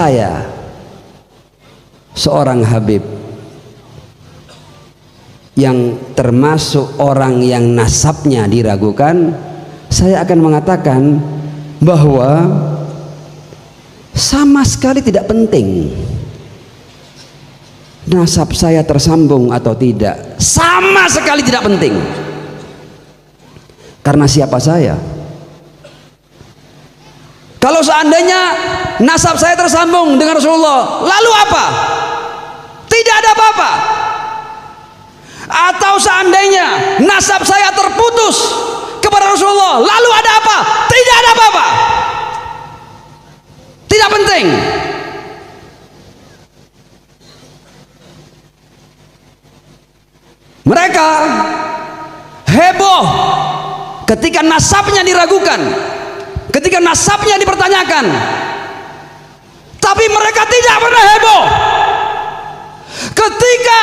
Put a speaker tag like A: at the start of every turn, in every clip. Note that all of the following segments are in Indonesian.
A: saya seorang Habib yang termasuk orang yang nasabnya diragukan, saya akan mengatakan bahwa sama sekali tidak penting nasab saya tersambung atau tidak, sama sekali tidak penting. Karena siapa saya? Kalau seandainya nasab saya tersambung dengan Rasulullah, lalu apa? Tidak ada apa-apa. Atau seandainya nasab saya terputus kepada Rasulullah, lalu ada apa? Tidak ada apa-apa. Tidak penting. Mereka heboh ketika nasabnya diragukan, ketika nasabnya dipertanyakan, tapi mereka tidak pernah heboh ketika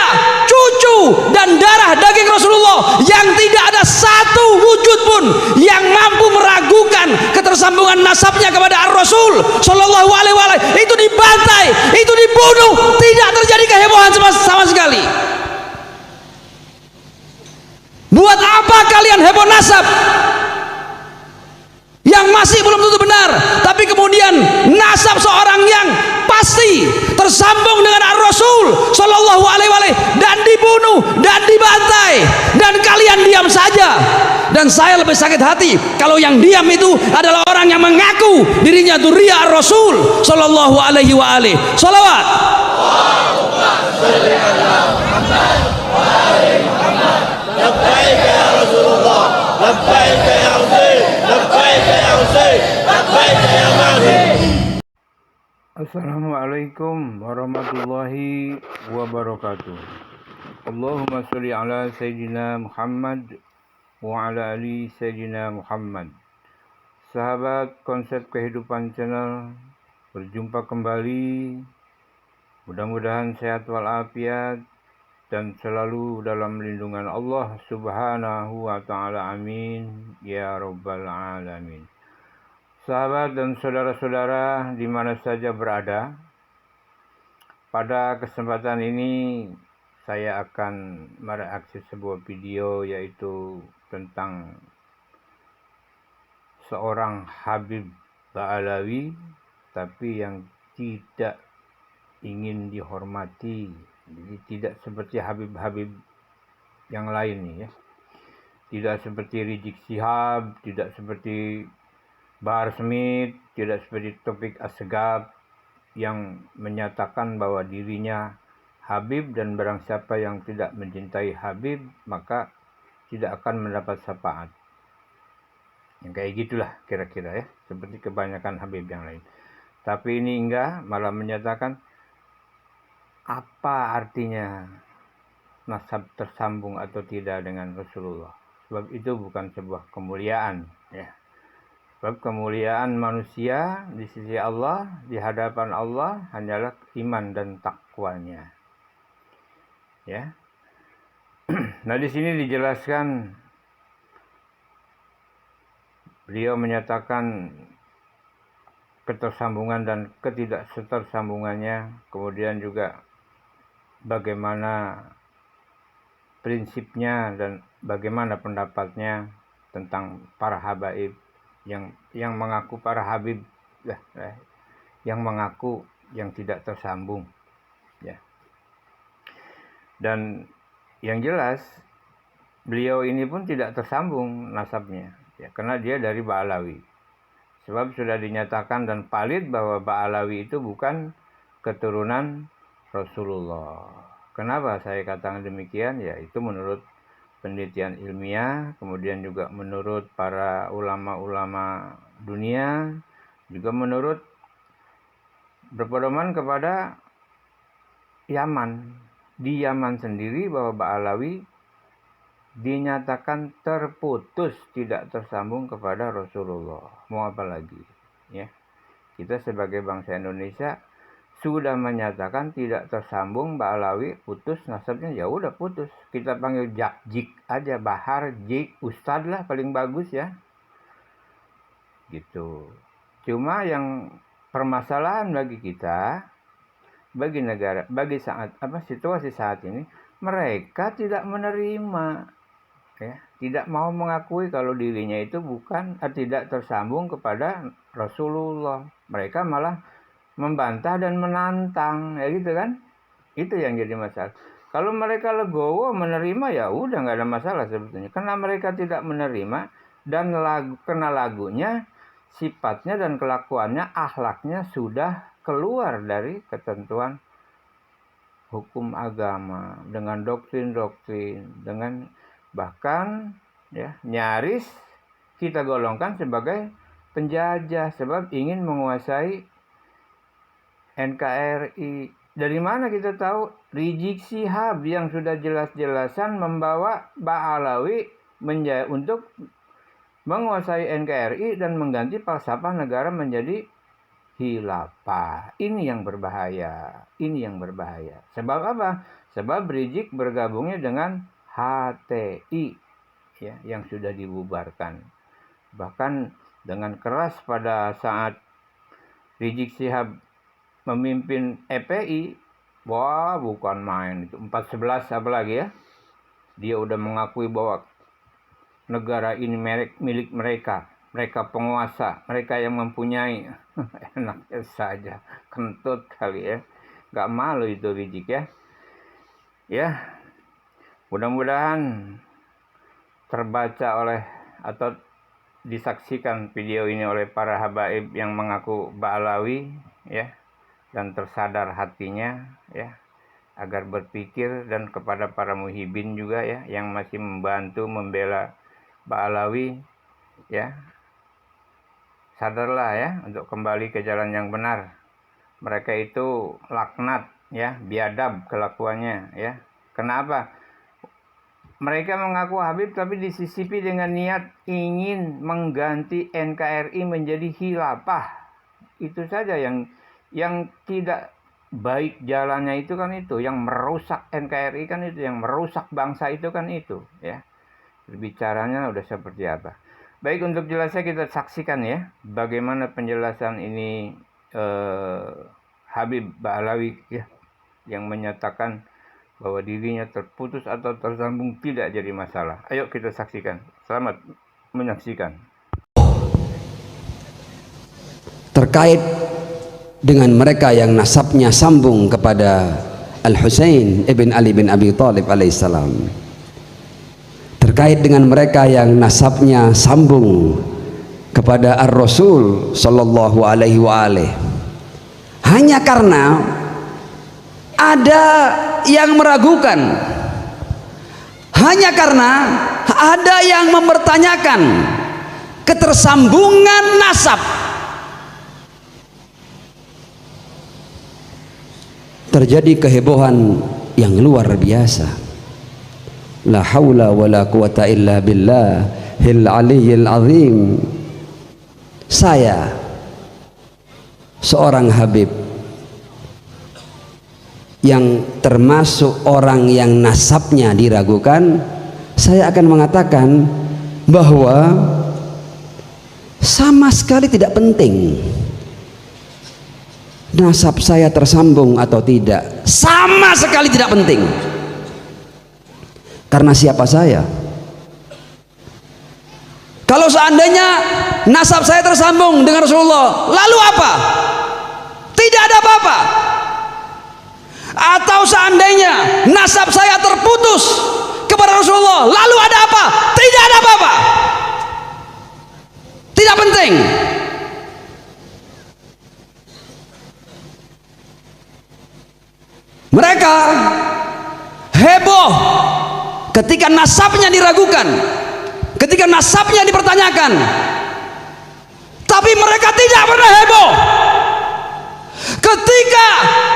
A: cucu dan darah daging Rasulullah yang tidak ada satu wujud pun yang mampu meragukan ketersambungan nasabnya kepada Ar-Rasul Shallallahu Alaihi Wasallam itu dibantai, itu dibunuh, tidak terjadi kehebohan sama sekali. Buat apa kalian heboh nasab yang masih belum tentu benar, tapi kemudian nasab seorang yang pasti tersambung dengan Ar-Rasul Shallallahu Alaihi Wasallam dan dibunuh dan dibantai, dan kalian diam saja. Dan saya lebih sakit hati kalau yang diam itu adalah orang yang mengaku dirinya dzurriyyah Ar-Rasul Shallallahu Alaihi Wasallam. Shalawat.
B: Assalamualaikum warahmatullahi wabarakatuh. Allahumma sholli ala Sayyidina Muhammad wa ala ali Sayyidina Muhammad. Sahabat Konsep Kehidupan Channel, berjumpa kembali. Mudah-mudahan sehat walafiat dan selalu dalam lindungan Allah Subhanahu wa ta'ala. Amin ya rabbal alamin. Sahabat dan saudara-saudara di mana saja berada, pada kesempatan ini saya akan mereaksi sebuah video yaitu tentang seorang Habib Ba'alawi tapi yang tidak ingin dihormati. Jadi tidak seperti Habib-Habib yang lain nih ya. Tidak seperti Rizik Syihab, tidak seperti Bahar Smith, tidak seperti Taufik Assegaf yang menyatakan bahwa dirinya Habib dan barang siapa yang tidak mencintai Habib maka tidak akan mendapat syafaat. Yang kayak gitulah kira-kira ya, seperti kebanyakan Habib yang lain. Tapi ini enggak, malah menyatakan apa artinya nasab tersambung atau tidak dengan Rasulullah. Sebab itu bukan sebuah kemuliaan ya. Sebab kemuliaan manusia di sisi Allah, di hadapan Allah hanyalah iman dan takwanya. Ya. Nah, di sini dijelaskan beliau menyatakan ketersambungan dan ketidaktersambungannya, kemudian juga bagaimana prinsipnya dan bagaimana pendapatnya tentang para habaib yang mengaku para habib yang mengaku yang tidak tersambung ya. Dan yang jelas beliau ini pun tidak tersambung nasabnya ya, karena dia dari Ba'alawi. Sebab sudah dinyatakan dan valid bahwa Ba'alawi itu bukan keturunan Rasulullah. Kenapa saya katakan demikian? Ya itu menurut penelitian ilmiah, kemudian juga menurut para ulama-ulama dunia, juga menurut berpedoman kepada Yaman. Di Yaman sendiri bahwa Ba'alawi dinyatakan terputus, tidak tersambung kepada Rasulullah. Mau apa lagi? Ya, kita sebagai bangsa Indonesia sudah menyatakan tidak tersambung, Ba'alawi putus nasabnya, ya udah putus. Kita panggil Jik aja, Bahar, Jik, Ustad lah paling bagus ya. Gitu. Cuma yang permasalahan bagi kita, bagi negara, bagi situasi saat ini, mereka tidak menerima, ya, tidak mau mengakui kalau dirinya itu tidak tersambung kepada Rasulullah. Mereka malah membantah dan menantang, ya gitu kan? Itu yang jadi masalah. Kalau mereka legowo menerima, ya udah nggak ada masalah sebetulnya. Karena mereka tidak menerima dan kena lagunya, sifatnya dan kelakuannya, akhlaknya sudah keluar dari ketentuan hukum agama, dengan doktrin-doktrin, dengan bahkan ya nyaris kita golongkan sebagai penjajah sebab ingin menguasai NKRI. Dari mana kita tahu? Rizik Syihab yang sudah jelas-jelasan membawa Ba'alawi untuk menguasai NKRI dan mengganti falsafah negara menjadi khilafah. Ini yang berbahaya. Ini yang berbahaya. Sebab apa? Sebab Rizik bergabungnya dengan HTI, ya, yang sudah dibubarkan. Bahkan dengan keras pada saat Rizik Syihab memimpin EPI, wah bukan main itu. 411 apalagi ya. Dia udah mengakui bahwa negara ini milik mereka. Mereka penguasa, mereka yang mempunyai. Enaknya saja, kentut kali ya. Gak malu itu Rizik ya. Ya, mudah-mudahan terbaca atau disaksikan video ini oleh para habaib yang mengaku Ba'alawi, ya, dan tersadar hatinya, ya, agar berpikir, dan kepada para muhibin juga ya yang masih membantu membela Ba'alawi, ya, sadarlah ya untuk kembali ke jalan yang benar. Mereka itu laknat, ya, biadab kelakuannya, ya. Kenapa? Mereka mengaku Habib tapi disisipi dengan niat ingin mengganti NKRI menjadi khilafah. Itu saja yang tidak baik jalannya itu kan itu, yang merusak NKRI kan itu, yang merusak bangsa itu kan itu, ya. Bicaranya udah seperti apa. Baik, untuk jelasnya kita saksikan ya bagaimana penjelasan ini Habib Ba'alawi, ya, yang menyatakan bahwa dirinya terputus atau tersambung tidak jadi masalah. Ayo kita saksikan. Selamat menyaksikan.
A: Terkait dengan mereka yang nasabnya sambung kepada Al-Husain ibn Ali bin Abi Thalib alaihissalam, terkait dengan mereka yang nasabnya sambung kepada Ar-Rasul sallallahu alaihi wa alihi, hanya karena ada yang meragukan, hanya karena ada yang mempertanyakan ketersambungan nasab, terjadi kehebohan yang luar biasa. La haula wala quwata illa billahil aliyyil azim. Saya seorang Habib yang termasuk orang yang nasabnya diragukan, saya akan mengatakan bahwa sama sekali tidak penting nasab saya tersambung atau tidak, sama sekali tidak penting. Karena siapa saya? Kalau seandainya nasab saya tersambung dengan Rasulullah, lalu apa? Tidak ada apa-apa. Atau seandainya nasab saya terputus kepada Rasulullah, lalu ada apa? Tidak ada apa-apa. Tidak penting. Mereka heboh ketika nasabnya diragukan, ketika nasabnya dipertanyakan, tapi mereka tidak pernah heboh ketika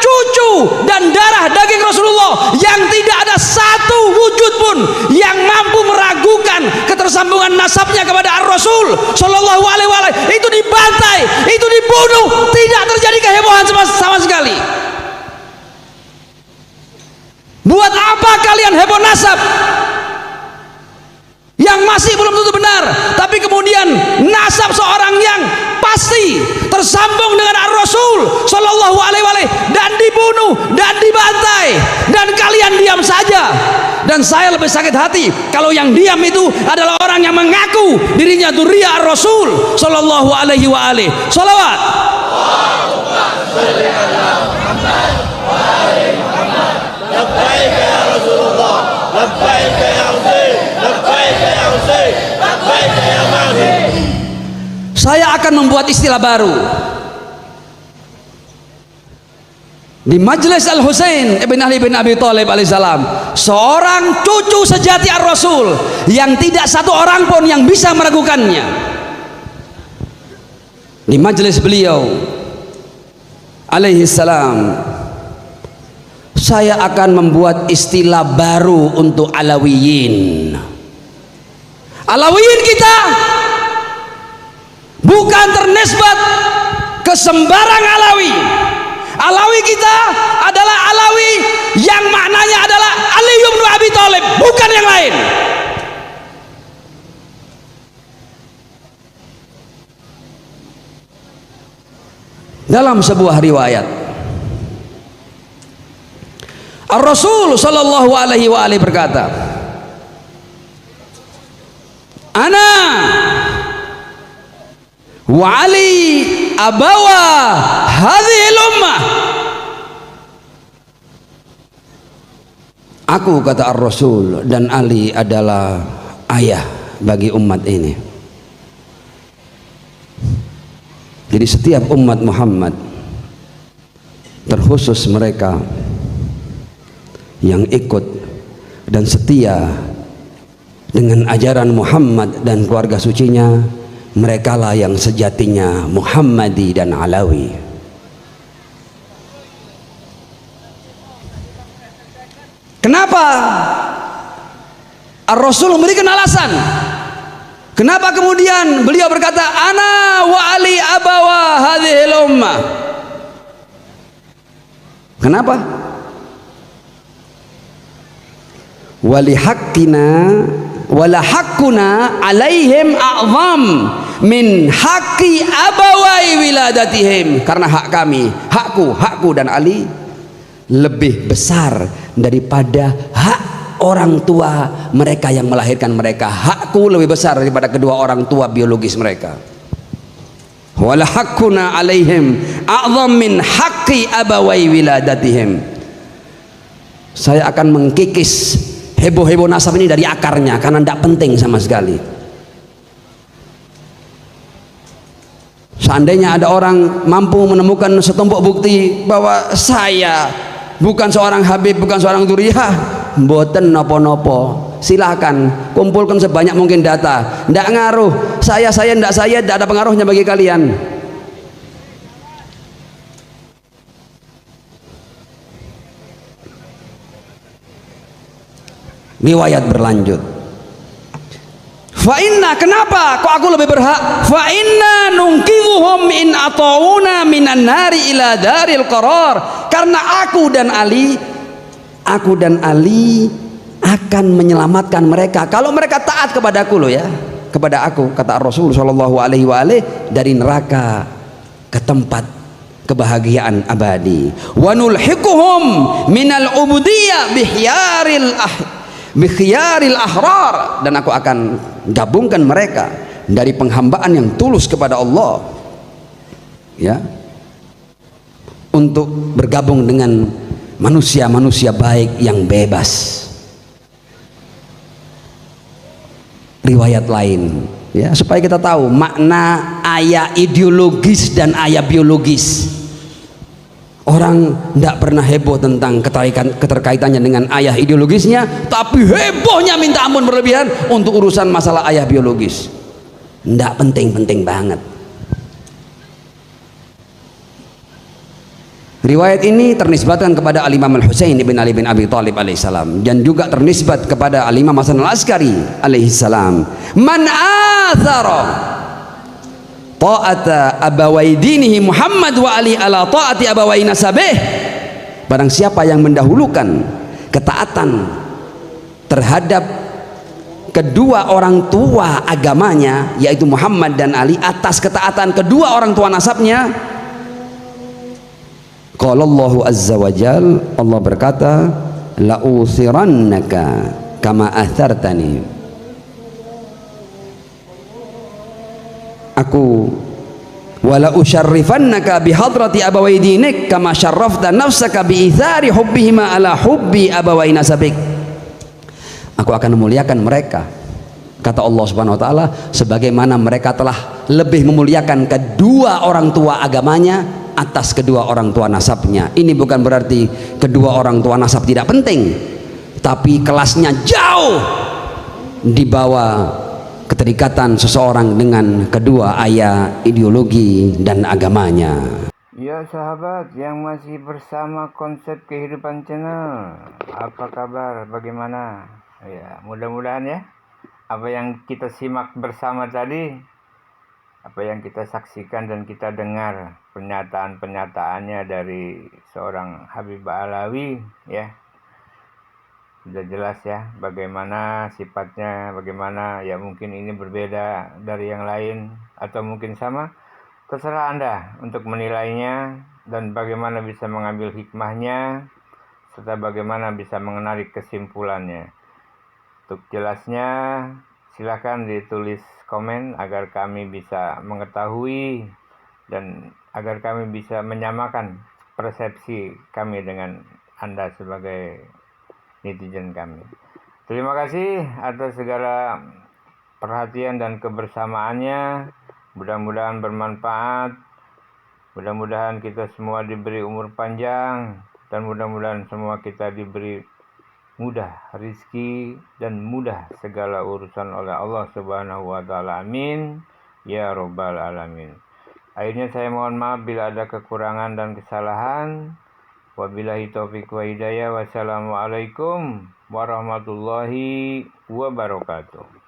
A: cucu dan darah daging Rasulullah yang tidak ada satu wujud pun yang mampu meragukan ketersambungan nasabnya kepada Ar-Rasul Shallallahu Alaihi Wasallam itu dibantai, itu dibunuh, tidak terjadi kehebohan sama sekali. Buat apa kalian heboh nasab? yang masih belum tentu benar, tapi kemudian nasab seorang yang pasti tersambung dengan Ar-Rasul Shallallahu Alaihi Wasallam dan dibunuh dan dibantai, dan kalian diam saja. Dan saya lebih sakit hati kalau yang diam itu adalah orang yang mengaku dirinya dzurriyyah Ar-Rasul Shallallahu Alaihi Wasallam. Shalawat. Saya akan membuat istilah baru di Majelis Al-Husain ibn Ali bin Abi Thalib alaihissalam, seorang cucu sejati Ar-Rasul yang tidak satu orang pun yang bisa meragukannya. Di majelis beliau alaihissalam, saya akan membuat istilah baru untuk Alawiyin. Alawiyin kita bukan ternisbat ke sembarang Alawi. Alawi kita adalah Alawi yang maknanya adalah Ali bin Abi Thalib, bukan yang lain. Dalam sebuah riwayat, Ar-Rasul Shallallahu Alaihi Wasallam berkata, "Ana wa Ali abawa hadhil ummah." Aku, kata Ar-Rasul, dan Ali adalah ayah bagi umat ini. Jadi setiap umat Muhammad, terkhusus mereka yang ikut dan setia dengan ajaran Muhammad dan keluarga sucinya, merekalah yang sejatinya Muhammadi dan Alawi. Kenapa Ar-Rasul memberikan alasan? Kenapa kemudian beliau berkata ana wa Ali abawa hadhil ummah? Kenapa? Wali haqqina wala haqquna alaihim a'zam min haqqi abawai wiladatihim. Karena hak kami, hakku dan Ali lebih besar daripada hak orang tua mereka yang melahirkan mereka. Hakku lebih besar daripada kedua orang tua biologis mereka. Wala haqquna alaihim a'zam min haqqi abawai wiladatihim. Saya akan mengkikis heboh-heboh nasab ini dari akarnya, karena tidak penting sama sekali. Seandainya ada orang mampu menemukan setumpuk bukti bahwa saya bukan seorang Habib, bukan seorang dzurriyyah, mboten nopo-nopo, silahkan kumpulkan sebanyak mungkin data. Tidak ngaruh, saya tidak ada pengaruhnya bagi kalian. Riwayat berlanjut, fa inna, kenapa kok aku lebih berhak? Fa inna nungkizuhum in ata'una minan nari ila daril qarar. Karena aku dan Ali akan menyelamatkan mereka kalau mereka taat kepadaku, loh ya, kepada aku, kata Rasul Shallallahu Alaihi Wasallam, dari neraka ke tempat kebahagiaan abadi. Wa nulhiquhum minal ubudiyah bikhiyaril ahrar, dan aku akan gabungkan mereka dari penghambaan yang tulus kepada Allah, ya, untuk bergabung dengan manusia-manusia baik yang bebas. Riwayat lain, ya, supaya kita tahu makna ayat ideologis dan ayat biologis. Orang tidak pernah heboh tentang keterkaitannya dengan ayah ideologisnya, tapi hebohnya minta ampun berlebihan untuk urusan masalah ayah biologis. Tidak penting-penting banget. Riwayat ini ternisbatkan kepada Al-Imam Al-Husain ibn Ali bin Abi Thalib alaihissalam, dan juga ternisbat kepada Al-Imam Hasan Al-Askari alaihissalam. Man athara ta'ata abawai dinihi Muhammad wa Ali ala ta'ati abawai nasabih. Barang siapa yang mendahulukan ketaatan terhadap kedua orang tua agamanya, yaitu Muhammad dan Ali, atas ketaatan kedua orang tua nasabnya. Qala Allahu azza wa jal, Allah berkata, la uthirannaka kama athartani, aku wala usyarrifannaka bihadrati abawai dinik kama syarrafta nafsaka biithari hubbihima ala hubbi abawai nasabik. Aku akan memuliakan mereka, kata Allah subhanahu wa ta'ala, sebagaimana mereka telah lebih memuliakan kedua orang tua agamanya atas kedua orang tua nasabnya. Ini bukan berarti kedua orang tua nasab tidak penting, tapi kelasnya jauh di bawah keterikatan seseorang dengan kedua ayah, ideologi dan agamanya.
B: Ya sahabat yang masih bersama Konsep Kehidupan Channel, apa kabar, bagaimana? Ya, mudah-mudahan ya apa yang kita simak bersama tadi, apa yang kita saksikan dan kita dengar pernyataan-pernyataannya dari seorang Habib Alawi, ya sudah jelas ya bagaimana sifatnya, bagaimana ya, mungkin ini berbeda dari yang lain atau mungkin sama, terserah Anda untuk menilainya dan bagaimana bisa mengambil hikmahnya serta bagaimana bisa menarik kesimpulannya. Untuk jelasnya silakan ditulis komen agar kami bisa mengetahui dan agar kami bisa menyamakan persepsi kami dengan Anda sebagai netizen kami. Terima kasih atas segala perhatian dan kebersamaannya. Mudah-mudahan bermanfaat. Mudah-mudahan kita semua diberi umur panjang dan mudah-mudahan semua kita diberi mudah rizki dan mudah segala urusan oleh Allah Subhanahu wa ta'ala. Amin ya robbal alamin. Akhirnya saya mohon maaf bila ada kekurangan dan kesalahan. Wabillahi taufiq wa hidayah. Wassalamualaikum warahmatullahi wabarakatuh.